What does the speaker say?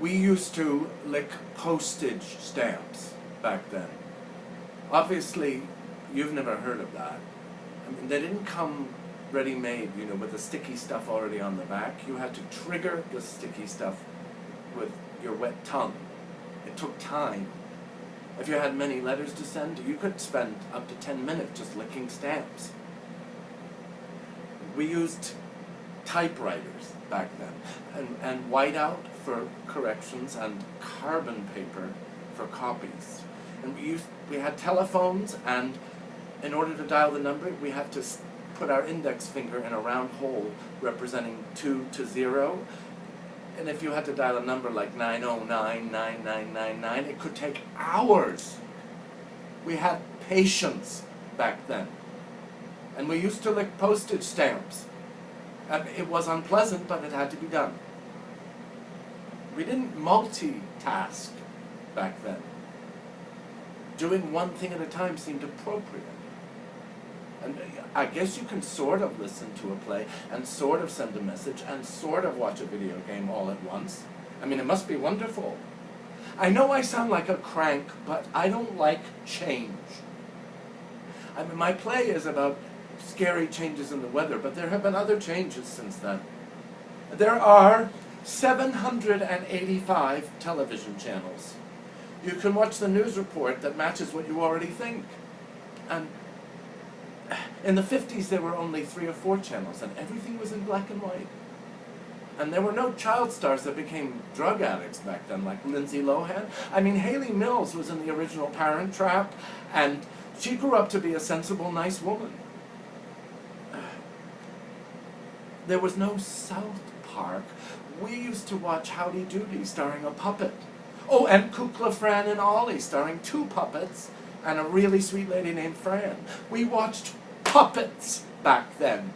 We used to lick postage stamps back then. Obviously, you've never heard of that. I mean, they didn't come ready-made, you know, with the sticky stuff already on the back. You had to trigger the sticky stuff with your wet tongue. It took time. If you had many letters to send, you could spend up to 10 minutes just licking stamps. We used typewriters back then, and whiteout for corrections and carbon paper for copies. And we had telephones, and in order to dial the number, we had to put our index finger in a round hole representing 2 to 0. And if you had to dial a number like 909-9999, it could take hours. We had patience back then. And we used to lick postage stamps. It was unpleasant, but it had to be done. We didn't multitask back then. Doing one thing at a time seemed appropriate. And I guess you can sort of listen to a play and sort of send a message and sort of watch a video game all at once. I mean, it must be wonderful. I know I sound like a crank, but I don't like change. I mean, my play is about scary changes in the weather, but there have been other changes since then. There are 785 television channels. You can watch the news report that matches what you already think. And in the 50s, there were only 3 or 4 channels, and everything was in black and white. And there were no child stars that became drug addicts back then, like Lindsay Lohan. I mean, Hayley Mills was in the original Parent Trap, and she grew up to be a sensible, nice woman. There was no South Park. We used to watch Howdy Doody starring a puppet. Oh, and Kukla, Fran, and Ollie starring 2 puppets and a really sweet lady named Fran. We watched puppets back then.